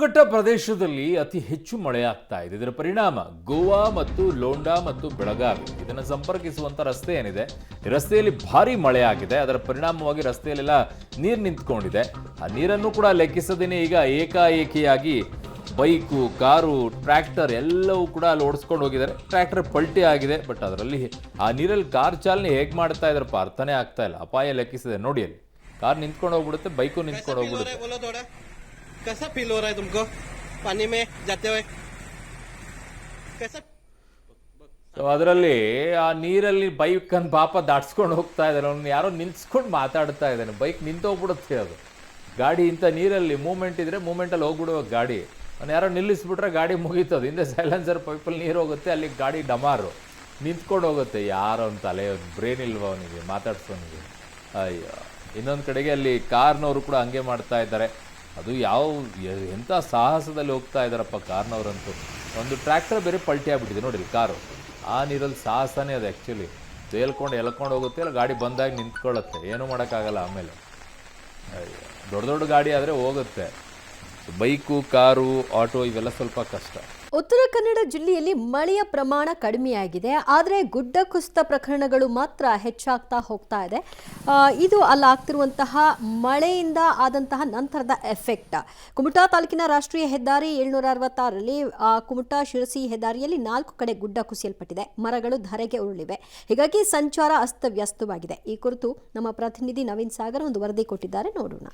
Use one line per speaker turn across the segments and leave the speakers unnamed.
ಪಶ್ಚಿಮಘಟ್ಟ ಪ್ರದೇಶದಲ್ಲಿ ಅತಿ ಹೆಚ್ಚು ಮಳೆಯಾಗ್ತಾ ಇದೆ. ಇದರ ಪರಿಣಾಮ ಗೋವಾ ಮತ್ತು ಲೋಂಡಾ ಮತ್ತು ಬೆಳಗಾವಿ ಇದನ್ನು ಸಂಪರ್ಕಿಸುವಂತ ರಸ್ತೆ ಏನಿದೆ, ಈ ರಸ್ತೆಯಲ್ಲಿ ಭಾರಿ ಮಳೆ ಆಗಿದೆ. ಅದರ ಪರಿಣಾಮವಾಗಿ ರಸ್ತೆಯಲ್ಲೆಲ್ಲ ನೀರು ನಿಂತ್ಕೊಂಡಿದೆ. ಆ ನೀರನ್ನು ಕೂಡ ಲೆಕ್ಕಿಸದೇನೆ ಈಗ ಏಕಾಏಕಿಯಾಗಿ ಬೈಕು, ಕಾರು, ಟ್ರ್ಯಾಕ್ಟರ್ ಎಲ್ಲವೂ ಕೂಡ ಅಲ್ಲಿ ಓಡಿಸ್ಕೊಂಡು ಹೋಗಿದ್ದಾರೆ. ಟ್ರ್ಯಾಕ್ಟರ್ ಪಲ್ಟಿ ಆಗಿದೆ. ಬಟ್ ಅದರಲ್ಲಿ ಆ ನೀರಲ್ಲಿ ಕಾರ್ ಚಾಲನೆ ಹೇಗೆ ಮಾಡ್ತಾ ಇದ್ರಪ್ಪ ಅರ್ಥನೇ ಆಗ್ತಾ ಇಲ್ಲ. ಅಪಾಯ ಲೆಕ್ಕಿಸಿದೆ ನೋಡಿ. ಅಲ್ಲಿ ಕಾರ್ ನಿಂತ್ಕೊಂಡು ಹೋಗ್ಬಿಡುತ್ತೆ, ಬೈಕು ನಿಂತ್ಕೊಂಡು ಹೋಗ್ಬಿಡುತ್ತೆ.
कैसा फील हो रहा है तुमको पानी में जाते हुए? कैसा?
ಅದರಲ್ಲಿ ಆ ನೀರಲ್ಲಿ ಬೈಕ್ ಅನ್ನು ಪಾಪ ದಾಟ್ಸ್ಕೊಂಡು ಹೋಗ್ತಾ ಇದ್ದಾರೆ. ಅವ್ನು ಯಾರೋ ನಿಲ್ಸ್ಕೊಂಡು ಮಾತಾಡ್ತಾ ಇದ್ದಾನೆ. ಬೈಕ್ ನಿಂತೋಗ್ಬಿಡುತ್ತೆ. ಅದು ಗಾಡಿ ಇಂಥ ನೀರಲ್ಲಿ ಮೂವ್ಮೆಂಟ್ ಇದ್ರೆ ಮೂವ್ಮೆಂಟಲ್ಲಿ ಹೋಗ್ಬಿಡುವ ಗಾಡಿ. ಅವ್ನು ಯಾರೋ ನಿಲ್ಲಿಸ್ಬಿಟ್ರೆ ಗಾಡಿ ಮುಗೀತದೆ. ಹಿಂದೆ ಸೈಲೆನ್ಸರ್ ಪೈಪಲ್ಲಿ ನೀರು ಹೋಗುತ್ತೆ, ಅಲ್ಲಿ ಗಾಡಿ ಡಮಾರು ನಿಂತ್ಕೊಂಡು ಹೋಗುತ್ತೆ. ಯಾರೋ ಒಂದು ತಲೆ ಬ್ರೇನ್ ಇಲ್ವ ಅವನಿಗೆ ಮಾತಾಡ್ಸೋನಿಗೆ. ಅಯ್ಯೋ, ಇನ್ನೊಂದು ಕಡೆಗೆ ಅಲ್ಲಿ ಕಾರ್ನವರು ಕೂಡ ಹಂಗೆ ಮಾಡ್ತಾ ಇದ್ದಾರೆ. ಅದು ಎಂಥ ಸಾಹಸದಲ್ಲಿ ಹೋಗ್ತಾ ಇದ್ದಾರಪ್ಪ ಕಾರ್ನವರಂತೂ. ಒಂದು ಟ್ರ್ಯಾಕ್ಟರ್ ಬೇರೆ ಪಲ್ಟಿ ಆಗ್ಬಿಟ್ಟಿದೆ ನೋಡಿ ಕಾರು. ಆ ನೀರಲ್ಲಿ ಸಾಹಸನೇ ಅದು ಆ್ಯಕ್ಚುಲಿ. ಎಳ್ಕೊಂಡು ಹೋಗುತ್ತೆ, ಇಲ್ಲ ಗಾಡಿ ಬಂದಾಗಿ ನಿಂತ್ಕೊಳ್ಳುತ್ತೆ, ಏನೂ ಮಾಡೋಕ್ಕಾಗಲ್ಲ. ಆಮೇಲೆ ದೊಡ್ಡ ದೊಡ್ಡ ಗಾಡಿ ಆದರೆ ಹೋಗುತ್ತೆ. ಬೈಕು, ಕಾರು, ಆಟೋ ಇವೆಲ್ಲ ಸ್ವಲ್ಪ ಕಷ್ಟ.
ಉತ್ತರ ಕನ್ನಡ ಜಿಲ್ಲೆಯಲ್ಲಿ ಮಳೆಯ ಪ್ರಮಾಣ ಕಡಿಮೆಯಾಗಿದೆ, ಆದರೆ ಗುಡ್ಡ ಕುಸಿತ ಪ್ರಕರಣಗಳು ಮಾತ್ರ ಹೆಚ್ಚಾಗ್ತಾ ಹೋಗ್ತಾ ಇದೆ. ಇದು ಅಲ್ಲಾಗ್ತಿರುವಂತಹ ಮಳೆಯಿಂದ ಆದಂತಹ ನಂತರದ ಎಫೆಕ್ಟ್. ಕುಮಟಾ ತಾಲೂಕಿನ ರಾಷ್ಟ್ರೀಯ ಹೆದ್ದಾರಿ 766ರಲ್ಲಿ ಕುಮಟಾ ಶಿರಸಿ ಹೆದ್ದಾರಿಯಲ್ಲಿ 4 ಕಡೆ ಗುಡ್ಡ ಕುಸಿಯಲ್ಪಟ್ಟಿದೆ. ಮರಗಳು ಧರೆಗೆ ಉರುಳಿವೆ. ಹೀಗಾಗಿ ಸಂಚಾರ ಅಸ್ತವ್ಯಸ್ತವಾಗಿದೆ. ಈ ಕುರಿತು ನಮ್ಮ ಪ್ರತಿನಿಧಿ ನವೀನ್ ಸಾಗರ್ ಒಂದು ವರದಿ ಕೊಟ್ಟಿದ್ದಾರೆ, ನೋಡೋಣ.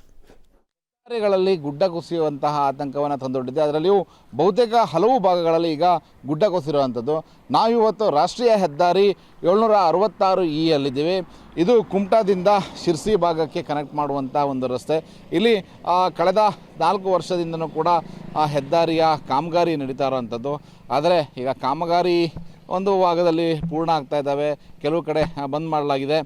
ಗಳಲ್ಲಿ ಗುಡ್ಡ ಕುಸಿಯುವಂತಹ ಆತಂಕವನ್ನು ತಂದೊಡ್ಡಿದೆ. ಅದರಲ್ಲಿಯೂ ಬಹುತೇಕ ಹಲವು ಭಾಗಗಳಲ್ಲಿ ಈಗ ಗುಡ್ಡ ಕುಸಿರುವಂಥದ್ದು. ನಾವಿವತ್ತು ರಾಷ್ಟ್ರೀಯ ಹೆದ್ದಾರಿ 766E ಯಲ್ಲಿದ್ದೀವಿ. ಇದು ಕುಮಟಾದಿಂದ ಶಿರ್ಸಿ ಭಾಗಕ್ಕೆ ಕನೆಕ್ಟ್ ಮಾಡುವಂಥ ಒಂದು ರಸ್ತೆ. ಇಲ್ಲಿ ಕಳೆದ 4 ವರ್ಷದಿಂದನೂ ಕೂಡ ಆ ಹೆದ್ದಾರಿಯ ಕಾಮಗಾರಿ ನಡೀತಾ ಇರೋವಂಥದ್ದು. ಆದರೆ ಈಗ ಕಾಮಗಾರಿ ಒಂದು ಭಾಗದಲ್ಲಿ ಪೂರ್ಣ ಆಗ್ತಾ ಇದ್ದಾವೆ, ಕೆಲವು ಕಡೆ ಬಂದ್ ಮಾಡಲಾಗಿದೆ.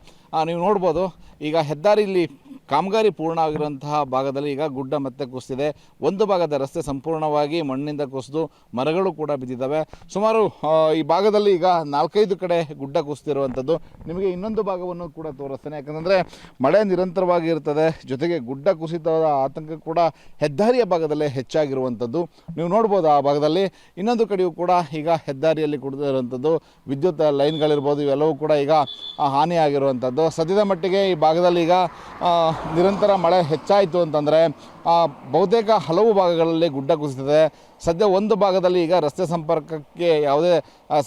ನೀವು ನೋಡ್ಬೋದು, ಈಗ ಹೆದ್ದಾರಿಯಲ್ಲಿ ಕಾಮಗಾರಿ ಪೂರ್ಣ ಆಗಿರುವಂತಹ ಭಾಗದಲ್ಲಿ ಈಗ ಗುಡ್ಡ ಮತ್ತೆ ಕುಸಿದಿದೆ. ಒಂದು ಭಾಗದ ರಸ್ತೆ ಸಂಪೂರ್ಣವಾಗಿ ಮಣ್ಣಿನಿಂದ ಕುಸಿದು ಮರಗಳು ಕೂಡ ಬಿದ್ದಿದ್ದಾವೆ. ಸುಮಾರು ಈ ಭಾಗದಲ್ಲಿ ಈಗ 4-5 ಕಡೆ ಗುಡ್ಡ ಕುಸಿದಿರುವಂಥದ್ದು. ನಿಮಗೆ ಇನ್ನೊಂದು ಭಾಗವನ್ನು ಕೂಡ ತೋರಿಸ್ತೇನೆ, ಯಾಕಂದರೆ ಮಳೆ ನಿರಂತರವಾಗಿ ಇರ್ತದೆ. ಜೊತೆಗೆ ಗುಡ್ಡ ಕುಸಿತದ ಆತಂಕ ಕೂಡ ಹೆದ್ದಾರಿಯ ಭಾಗದಲ್ಲೇ ಹೆಚ್ಚಾಗಿರುವಂಥದ್ದು. ನೀವು ನೋಡ್ಬೋದು ಆ ಭಾಗದಲ್ಲಿ. ಇನ್ನೊಂದು ಕಡೆಯೂ ಕೂಡ ಈಗ ಹೆದ್ದಾರಿಯಲ್ಲಿ ಕುಡಿದಿರುವಂಥದ್ದು, ವಿದ್ಯುತ್ ಲೈನ್ಗಳಿರ್ಬೋದು, ಇವೆಲ್ಲವೂ ಕೂಡ ಈಗ ಹಾನಿಯಾಗಿರುವಂಥದ್ದು. ಸದ್ಯದ ಮಟ್ಟಿಗೆ ಈ ಭಾಗದಲ್ಲಿ ಈಗ ನಿರಂತರ ಮಳೆ ಹೆಚ್ಚಾಯಿತು ಅಂತಂದರೆ ಬಹುತೇಕ ಹಲವು ಭಾಗಗಳಲ್ಲಿ ಗುಡ್ಡ ಕುಸಿದಿದೆ. ಸದ್ಯ ಒಂದು ಭಾಗದಲ್ಲಿ ಈಗ ರಸ್ತೆ ಸಂಪರ್ಕಕ್ಕೆ ಯಾವುದೇ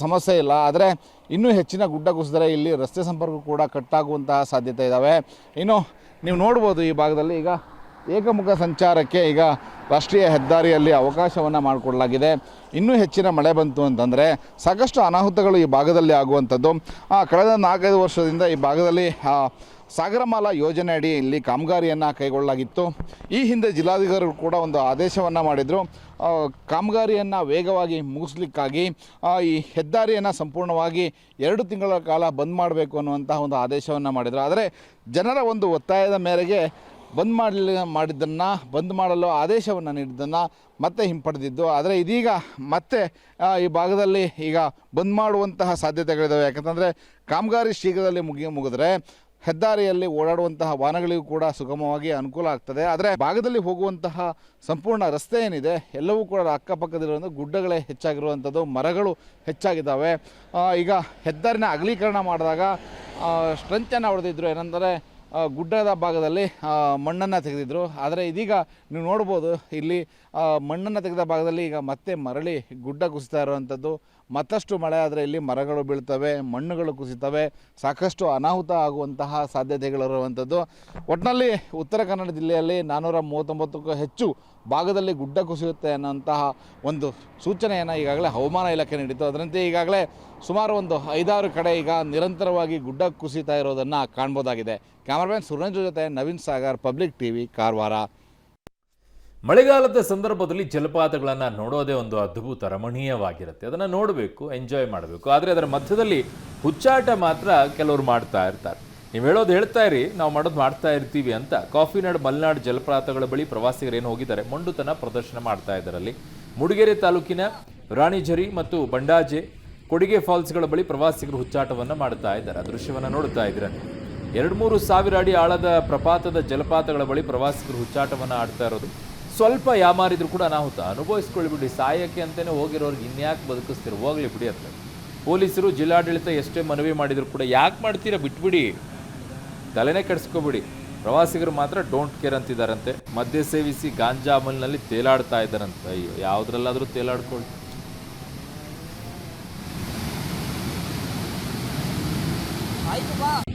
ಸಮಸ್ಯೆ ಇಲ್ಲ. ಆದರೆ ಇನ್ನೂ ಹೆಚ್ಚಿನ ಗುಡ್ಡ ಕುಸಿದರೆ ಇಲ್ಲಿ ರಸ್ತೆ ಸಂಪರ್ಕ ಕೂಡ ಕಟ್ಟಾಗುವಂತಹ ಸಾಧ್ಯತೆ ಇದ್ದಾವೆ. ಇನ್ನು ನೀವು ನೋಡ್ಬೋದು, ಈ ಭಾಗದಲ್ಲಿ ಈಗ ಏಕಮುಖ ಸಂಚಾರಕ್ಕೆ ಈಗ ರಾಷ್ಟ್ರೀಯ ಹೆದ್ದಾರಿಯಲ್ಲಿ ಅವಕಾಶವನ್ನು ಮಾಡಿಕೊಡಲಾಗಿದೆ. ಇನ್ನೂ ಹೆಚ್ಚಿನ ಮಳೆ ಬಂತು ಅಂತಂದರೆ ಸಾಕಷ್ಟು ಅನಾಹುತಗಳು ಈ ಭಾಗದಲ್ಲಿ ಆಗುವಂಥದ್ದು. ಕಳೆದ 4-5 ವರ್ಷದಿಂದ ಈ ಭಾಗದಲ್ಲಿ ಸಾಗರಮಾಲಾ ಯೋಜನೆ ಅಡಿ ಇಲ್ಲಿ ಕಾಮಗಾರಿಯನ್ನು ಕೈಗೊಳ್ಳಲಾಗಿತ್ತು. ಈ ಹಿಂದೆ ಜಿಲ್ಲಾಧಿಕಾರಿಗಳು ಕೂಡ ಒಂದು ಆದೇಶವನ್ನು ಮಾಡಿದರು. ಕಾಮಗಾರಿಯನ್ನು ವೇಗವಾಗಿ ಮುಗಿಸ್ಲಿಕ್ಕಾಗಿ ಈ ಹೆದ್ದಾರಿಯನ್ನು ಸಂಪೂರ್ಣವಾಗಿ 2 ತಿಂಗಳ ಕಾಲ ಬಂದ್ ಮಾಡಬೇಕು ಅನ್ನುವಂತಹ ಒಂದು ಆದೇಶವನ್ನು ಮಾಡಿದರು. ಆದರೆ ಜನರ ಒಂದು ಒತ್ತಾಯದ ಮೇರೆಗೆ ಬಂದ್ ಮಾಡಲು ಆದೇಶವನ್ನು ನೀಡಿದ್ದನ್ನು ಮತ್ತೆ ಹಿಂಪಡೆದಿದ್ದು. ಆದರೆ ಇದೀಗ ಮತ್ತೆ ಈ ಭಾಗದಲ್ಲಿ ಈಗ ಬಂದ್ ಮಾಡುವಂತಹ ಸಾಧ್ಯತೆಗಳಿದ್ದಾವೆ. ಯಾಕಂತಂದರೆ ಕಾಮಗಾರಿ ಶೀಘ್ರದಲ್ಲಿ ಮುಗಿದ್ರೆ ಹೆದ್ದಾರಿಯಲ್ಲಿ ಓಡಾಡುವಂತಹ ವಾಹನಗಳಿಗೂ ಕೂಡ ಸುಗಮವಾಗಿ ಅನುಕೂಲ ಆಗ್ತದೆ. ಆದರೆ ಭಾಗದಲ್ಲಿ ಹೋಗುವಂತಹ ಸಂಪೂರ್ಣ ರಸ್ತೆ ಏನಿದೆ ಎಲ್ಲವೂ ಕೂಡ ಅಕ್ಕಪಕ್ಕದಲ್ಲಿರುವಂಥ ಗುಡ್ಡಗಳೇ ಹೆಚ್ಚಾಗಿರುವಂಥದ್ದು, ಮರಗಳು ಹೆಚ್ಚಾಗಿದ್ದಾವೆ. ಈಗ ಹೆದ್ದಾರಿನ ಅಗಲೀಕರಣ ಮಾಡಿದಾಗ ಸ್ಟ್ರೆಂಚನ್ನು ಹೊಡೆದಿದ್ರು, ಏನಂದರೆ ಗುಡ್ಡದ ಭಾಗದಲ್ಲಿ ಮಣ್ಣನ್ನು ತೆಗೆದಿದ್ರು. ಆದರೆ ಇದೀಗ ನೀವು ನೋಡ್ಬೋದು, ಇಲ್ಲಿ ಮಣ್ಣನ್ನು ತೆಗೆದ ಭಾಗದಲ್ಲಿ ಈಗ ಮತ್ತೆ ಮರಳಿ ಗುಡ್ಡ ಕುಸಿತಾ ಇರುವಂಥದ್ದು. ಮತ್ತಷ್ಟು ಮಳೆ ಆದರೆ ಇಲ್ಲಿ ಮರಗಳು ಬೀಳ್ತವೆ, ಮಣ್ಣುಗಳು ಕುಸಿತವೆ, ಸಾಕಷ್ಟು ಅನಾಹುತ ಆಗುವಂತಹ ಸಾಧ್ಯತೆಗಳಿರುವಂಥದ್ದು. ಒಟ್ಟಿನಲ್ಲಿ ಉತ್ತರ ಕನ್ನಡ ಜಿಲ್ಲೆಯಲ್ಲಿ 439ಕ್ಕೂ ಹೆಚ್ಚು ಭಾಗದಲ್ಲಿ ಗುಡ್ಡ ಕುಸಿಯುತ್ತೆ ಅನ್ನೋಂತಹ ಒಂದು ಸೂಚನೆಯನ್ನು ಈಗಾಗಲೇ ಹವಾಮಾನ ಇಲಾಖೆ ನೀಡಿತ್ತು. ಅದರಂತೆ ಈಗಾಗಲೇ ಸುಮಾರು ಒಂದು 5-6 ಕಡೆ ಈಗ ನಿರಂತರವಾಗಿ ಗುಡ್ಡ ಕುಸಿತಾ ಇರೋದನ್ನು ಕಾಣ್ಬೋದಾಗಿದೆ. ಕ್ಯಾಮರಾಮನ್ ಸುರೇಂದ್ರ ಜೊತೆ ನವೀನ್ ಸಾಗರ್, ಪಬ್ಲಿಕ್ ಟಿವಿ, ಕಾರವಾರ.
ಮಳೆಗಾಲದ ಸಂದರ್ಭದಲ್ಲಿ ಜಲಪಾತಗಳನ್ನು ನೋಡೋದೇ ಒಂದು ಅದ್ಭುತ, ರಮಣೀಯವಾಗಿರುತ್ತೆ. ಅದನ್ನು ನೋಡಬೇಕು, ಎಂಜಾಯ್ ಮಾಡಬೇಕು. ಆದರೆ ಅದರ ಮಧ್ಯದಲ್ಲಿ ಹುಚ್ಚಾಟ ಮಾತ್ರ ಕೆಲವರು ಮಾಡ್ತಾ ಇರ್ತಾರೆ. ನೀವು ಹೇಳೋದು ಹೇಳ್ತಾ ಇರಿ, ನಾವು ಮಾಡೋದು ಮಾಡ್ತಾ ಇರ್ತೀವಿ ಅಂತ. ಕಾಫಿನಾಡು, ಮಲೆನಾಡು ಜಲಪಾತಗಳ ಬಳಿ ಪ್ರವಾಸಿಗರು ಏನು ಹೋಗಿದ್ದಾರೆ, ಮೊಂಡುತನ ಪ್ರದರ್ಶನ ಮಾಡ್ತಾ ಇದ್ದಾರಲ್ಲಿ. ಮೂಡಿಗೆರೆ ತಾಲೂಕಿನ ರಾಣಿಝರಿ ಮತ್ತು ಬಂಡಾಜೆ, ಕೊಡಿಗೆ ಫಾಲ್ಸ್ಗಳ ಬಳಿ ಪ್ರವಾಸಿಗರು ಹುಚ್ಚಾಟವನ್ನು ಮಾಡ್ತಾ ಇದ್ದಾರೆ. ಆ ದೃಶ್ಯವನ್ನು ನೋಡ್ತಾ ಇದ್ದೀರ. 2-3 ಸಾವಿರ ಅಡಿ ಆಳದ ಪ್ರಪಾತದ ಜಲಪಾತಗಳ ಬಳಿ ಪ್ರವಾಸಿಗರು ಹುಚ್ಚಾಟವನ್ನು ಆಡ್ತಾ ಇರೋದು. ಸ್ವಲ್ಪ ಯಾಮಾರಿದ್ರು ಕೂಡ ಅನಾಹುತ ಅನುಭವಿಸ್ಕೊಳ್ಳಿ ಬಿಡಿ. ಸಾಯಕ್ಕೆ ಅಂತಲೇ ಹೋಗಿರೋರ್ಗೆ ಇನ್ಯಾಕೆ ಬದುಕಿಸ್ತೀರ, ಹೋಗ್ಲಿ ಬಿಡಿ ಅಂತ ಪೊಲೀಸರು ಜಿಲ್ಲಾಡಳಿತ ಎಷ್ಟೇ ಮನವಿ ಮಾಡಿದ್ರು ಕೂಡ ಯಾಕೆ ಮಾಡ್ತೀರಾ, ಬಿಟ್ಬಿಡಿ, ತಲೆನೇ ಕೆಡಿಸ್ಕೊಬಿಡಿ. ಪ್ರವಾಸಿಗರು ಮಾತ್ರ ಡೋಂಟ್ ಕೇರ್ ಅಂತಿದ್ದಾರಂತೆ. ಮದ್ಯ ಸೇವಿಸಿ ಗಾಂಜಾ ಅಮಲ್ನಲ್ಲಿ ತೇಲಾಡ್ತಾ ಇದ್ದಾರಂತೆ. ಅಯ್ಯೋ, ಯಾವುದ್ರಲ್ಲಾದರೂ ತೇಲಾಡ್ಕೊಳ್ಳಿ.
ಆಯ್ತು ಬಾ.